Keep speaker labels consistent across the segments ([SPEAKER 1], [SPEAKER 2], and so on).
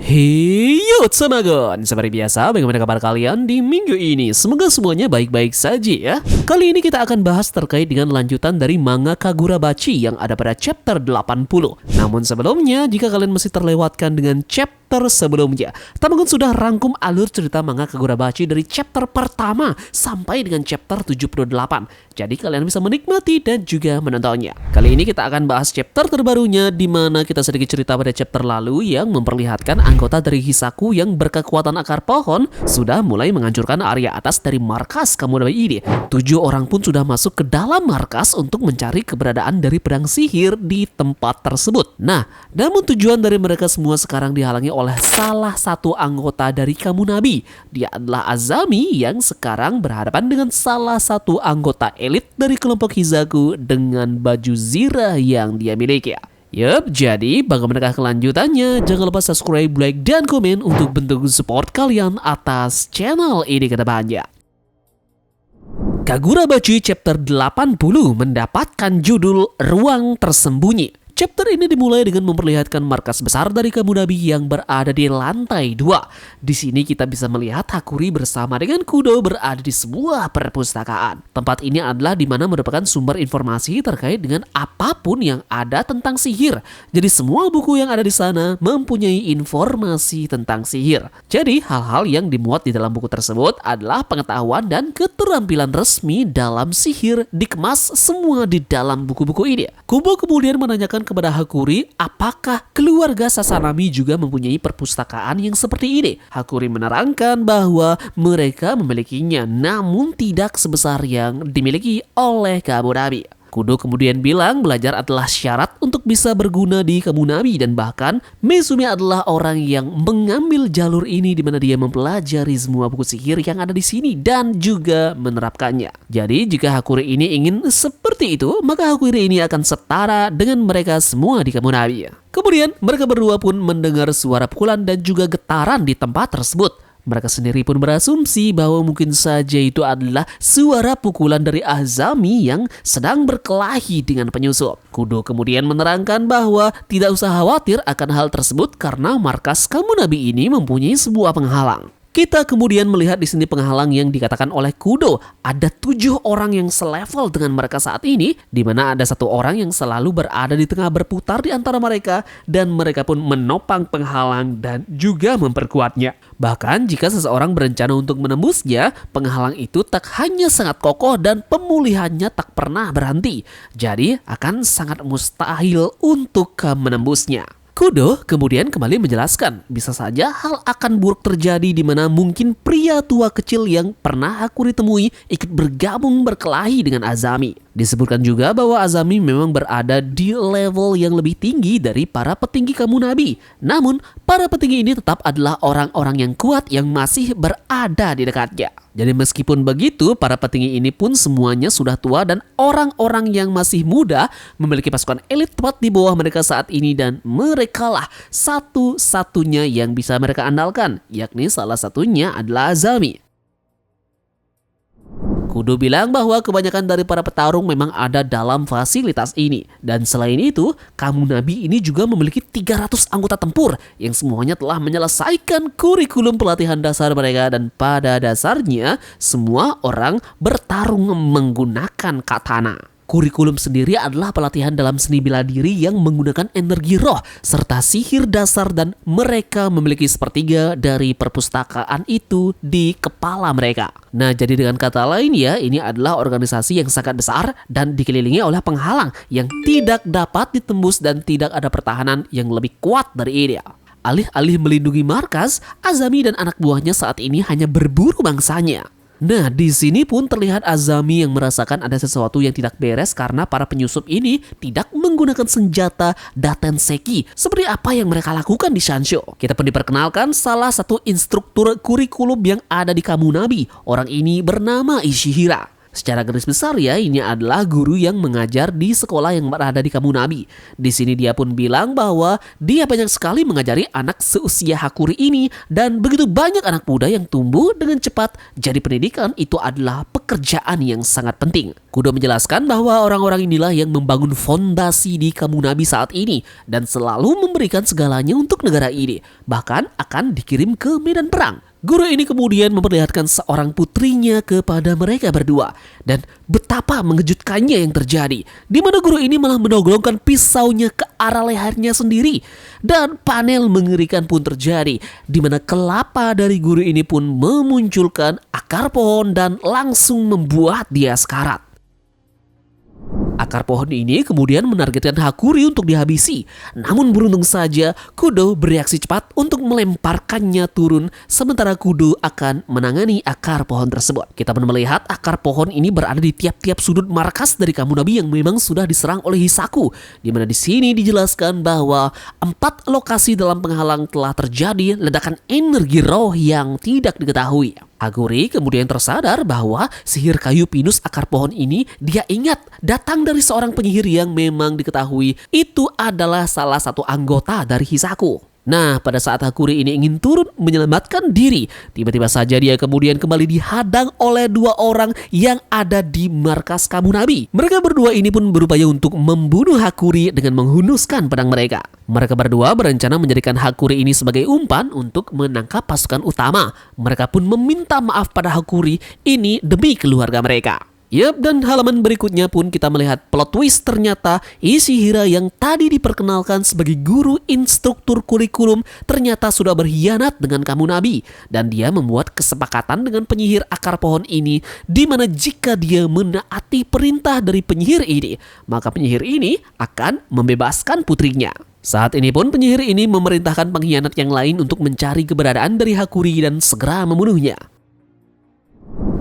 [SPEAKER 1] Hey yo Tsamagon, seperti biasa bagaimana kabar kalian di minggu ini? Semoga semuanya baik-baik saja ya. Kali ini kita akan bahas terkait dengan lanjutan dari manga Kagurabachi yang ada pada chapter 80. Namun sebelumnya, jika kalian masih terlewatkan dengan chapter sebelumnya, Tsamagon sudah rangkum alur cerita manga Kagurabachi dari chapter pertama sampai dengan chapter 78. Jadi kalian bisa menikmati dan juga menontonnya. Kali ini kita akan bahas chapter terbarunya di mana kita sedikit cerita pada chapter lalu yang memperlihatkan anggota dari Hisaku yang berkekuatan akar pohon sudah mulai menghancurkan area atas dari markas Kamunabi ini. 7 orang pun sudah masuk ke dalam markas untuk mencari keberadaan dari pedang sihir di tempat tersebut. Nah, namun tujuan dari mereka semua sekarang dihalangi oleh salah satu anggota dari Kamunabi. Dia adalah Azami yang sekarang berhadapan dengan salah satu anggota elit dari kelompok Hisaku dengan baju zirah yang dia miliki. Yup, jadi bagaimana kelanjutannya? Jangan lupa subscribe, like, dan komen untuk bentuk support kalian atas channel ini ke depannya. Kagurabachi chapter 80 mendapatkan judul Ruang Tersembunyi. Chapter ini dimulai dengan memperlihatkan markas besar dari Kamunabi yang berada di lantai 2. Di sini kita bisa melihat Hakuri bersama dengan Kudo berada di sebuah perpustakaan. Tempat ini adalah di mana merupakan sumber informasi terkait dengan apapun yang ada tentang sihir. Jadi semua buku yang ada di sana mempunyai informasi tentang sihir. Jadi hal-hal yang dimuat di dalam buku tersebut adalah pengetahuan dan keterampilan resmi dalam sihir dikemas semua di dalam buku-buku ini. Kubo kemudian menanyakan kepada Hakuri apakah keluarga Sasanami juga mempunyai perpustakaan yang seperti ini. Hakuri menerangkan bahwa mereka memilikinya namun tidak sebesar yang dimiliki oleh Kamunabi. Kudo kemudian bilang belajar adalah syarat untuk bisa berguna di Kamunabi dan bahkan Mesumi adalah orang yang mengambil jalur ini di mana dia mempelajari semua buku sihir yang ada di sini dan juga menerapkannya. Jadi jika Hakuri ini ingin seperti itu, maka Hakuri ini akan setara dengan mereka semua di Kamunabi. Kemudian mereka berdua pun mendengar suara pukulan dan juga getaran di tempat tersebut. Mereka sendiri pun berasumsi bahwa mungkin saja itu adalah suara pukulan dari Azami yang sedang berkelahi dengan penyusup. Kudo kemudian menerangkan bahwa tidak usah khawatir akan hal tersebut karena markas Kamunabi ini mempunyai sebuah penghalang. Kita kemudian melihat di sini penghalang yang dikatakan oleh Kudo. Ada 7 orang yang selevel dengan mereka saat ini, di mana ada 1 orang yang selalu berada di tengah berputar di antara mereka, dan mereka pun menopang penghalang dan juga memperkuatnya. Bahkan jika seseorang berencana untuk menembusnya, penghalang itu tak hanya sangat kokoh dan pemulihannya tak pernah berhenti. Jadi akan sangat mustahil untuk menembusnya. Kudo kemudian kembali menjelaskan, bisa saja hal akan buruk terjadi di mana mungkin pria tua kecil yang pernah aku ditemui ikut bergabung berkelahi dengan Azami. Disebutkan juga bahwa Azami memang berada di level yang lebih tinggi dari para petinggi Kamunabi. Namun, para petinggi ini tetap adalah orang-orang yang kuat yang masih berada di dekatnya. Jadi meskipun begitu, para petinggi ini pun semuanya sudah tua dan orang-orang yang masih muda memiliki pasukan elit tepat di bawah mereka saat ini dan mereka lah satu-satunya yang bisa mereka andalkan, yakni salah satunya adalah Azami. Kudo bilang bahwa kebanyakan dari para petarung memang ada dalam fasilitas ini. Dan selain itu, Kamunabi ini juga memiliki 300 anggota tempur yang semuanya telah menyelesaikan kurikulum pelatihan dasar mereka dan pada dasarnya semua orang bertarung menggunakan katana. Kurikulum sendiri adalah pelatihan dalam seni bela diri yang menggunakan energi roh serta sihir dasar dan mereka memiliki sepertiga dari perpustakaan itu di kepala mereka. Nah, jadi dengan kata lain ya, ini adalah organisasi yang sangat besar dan dikelilingi oleh penghalang yang tidak dapat ditembus dan tidak ada pertahanan yang lebih kuat dari ini. Alih-alih melindungi markas, Azami dan anak buahnya saat ini hanya berburu mangsanya. Nah, di sini pun terlihat Azami yang merasakan ada sesuatu yang tidak beres karena para penyusup ini tidak menggunakan senjata Datenseki seperti apa yang mereka lakukan di Shansho. Kita pun diperkenalkan salah satu instruktur kurikulum yang ada di Kamunabi. Orang ini bernama Ishihira. Secara garis besar ya, ini adalah guru yang mengajar di sekolah yang berada di Kamunabi. Di sini dia pun bilang bahwa dia banyak sekali mengajari anak seusia Hakuri ini dan begitu banyak anak muda yang tumbuh dengan cepat. Jadi pendidikan itu adalah pekerjaan yang sangat penting. Kudo menjelaskan bahwa orang-orang inilah yang membangun fondasi di Kamunabi saat ini dan selalu memberikan segalanya untuk negara ini. Bahkan akan dikirim ke medan perang. Guru ini kemudian memperlihatkan seorang putrinya kepada mereka berdua. Dan betapa mengejutkannya yang terjadi. Di mana guru ini malah menodongkan pisaunya ke arah lehernya sendiri. Dan panel mengerikan pun terjadi. Di mana kelapa dari guru ini pun memunculkan akar pohon dan langsung membuat dia sekarat. Akar pohon ini kemudian menargetkan Hakuri untuk dihabisi. Namun beruntung saja Kudo bereaksi cepat untuk melemparkannya turun sementara Kudo akan menangani akar pohon tersebut. Kita pun melihat akar pohon ini berada di tiap-tiap sudut markas dari Kamunabi yang memang sudah diserang oleh Hisaku. Di mana di sini dijelaskan bahwa 4 lokasi dalam penghalang telah terjadi ledakan energi roh yang tidak diketahui. Hakuri kemudian tersadar bahwa sihir kayu pinus akar pohon ini dia ingat datang dari seorang penyihir yang memang diketahui itu adalah salah satu anggota dari Hisaku. Nah, pada saat Hakuri ini ingin turun menyelamatkan diri, tiba-tiba saja dia kemudian kembali dihadang oleh 2 orang yang ada di markas Kamunabi. Mereka berdua ini pun berupaya untuk membunuh Hakuri dengan menghunuskan pedang mereka. Mereka berdua berencana menjadikan Hakuri ini sebagai umpan untuk menangkap pasukan utama. Mereka pun meminta maaf pada Hakuri ini demi keluarga mereka. Yap, dan halaman berikutnya pun kita melihat plot twist ternyata Ishihira yang tadi diperkenalkan sebagai guru instruktur kurikulum ternyata sudah berkhianat dengan Kamunabi dan dia membuat kesepakatan dengan penyihir akar pohon ini di mana jika dia menaati perintah dari penyihir ini maka penyihir ini akan membebaskan putrinya. Saat ini pun penyihir ini memerintahkan pengkhianat yang lain untuk mencari keberadaan dari Hakuri dan segera membunuhnya.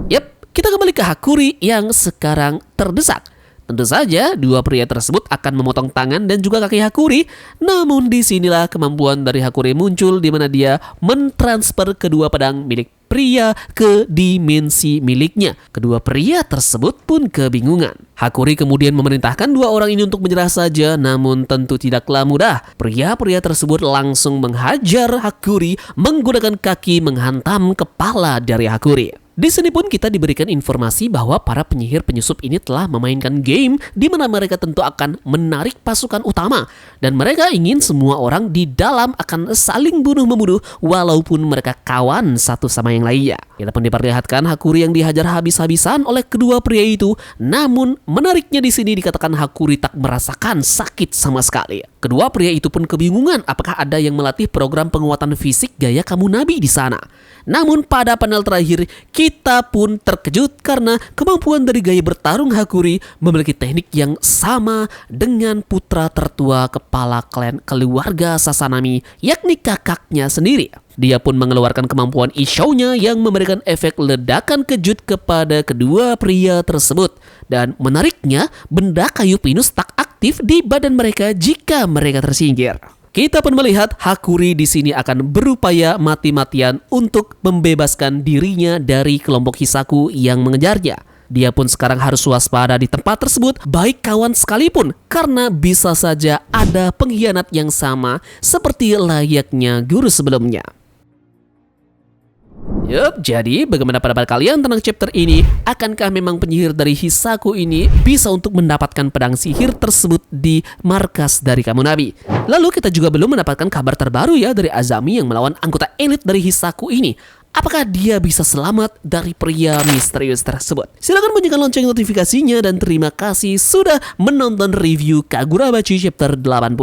[SPEAKER 1] Yap, kita kembali ke Hakuri yang sekarang terdesak. Tentu saja 2 pria tersebut akan memotong tangan dan juga kaki Hakuri. Namun disinilah kemampuan dari Hakuri muncul di mana dia mentransfer kedua pedang milik pria ke dimensi miliknya. Kedua pria tersebut pun kebingungan. Hakuri kemudian memerintahkan 2 orang ini untuk menyerah saja, namun tentu tidaklah mudah. Pria-pria tersebut langsung menghajar Hakuri menggunakan kaki menghantam kepala dari Hakuri. Di sini pun kita diberikan informasi bahwa para penyihir penyusup ini telah memainkan game di mana mereka tentu akan menarik pasukan utama dan mereka ingin semua orang di dalam akan saling bunuh-membunuh walaupun mereka kawan satu sama yang lainnya. Kita pun diperlihatkan Hakuri yang dihajar habis-habisan oleh kedua pria itu, namun menariknya di sini dikatakan Hakuri tak merasakan sakit sama sekali. Kedua pria itu pun kebingungan apakah ada yang melatih program penguatan fisik gaya Kamunabi di sana. Namun pada panel terakhir kita pun terkejut karena kemampuan dari gaya bertarung Hakuri memiliki teknik yang sama dengan putra tertua kepala klan keluarga Sasanami yakni kakaknya sendiri. Dia pun mengeluarkan kemampuan Ishou-nya yang memberikan efek ledakan kejut kepada kedua pria tersebut. Dan menariknya, benda kayu pinus tak aktif di badan mereka jika mereka tersingkir. Kita pun melihat Hakuri di sini akan berupaya mati-matian untuk membebaskan dirinya dari kelompok Hisaku yang mengejarnya. Dia pun sekarang harus waspada di tempat tersebut, baik kawan sekalipun, karena bisa saja ada pengkhianat yang sama seperti layaknya guru sebelumnya. Yup, jadi bagaimana pendapat kalian tentang chapter ini? Akankah memang penyihir dari Hisaku ini bisa untuk mendapatkan pedang sihir tersebut di markas dari Kamunabi? Lalu kita juga belum mendapatkan kabar terbaru ya dari Azami yang melawan anggota elit dari Hisaku ini. Apakah dia bisa selamat dari pria misterius tersebut? Silahkan bunyikan lonceng notifikasinya dan terima kasih sudah menonton review Kagurabachi chapter 80.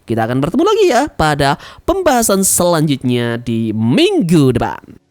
[SPEAKER 1] Kita akan bertemu lagi ya pada pembahasan selanjutnya di minggu depan.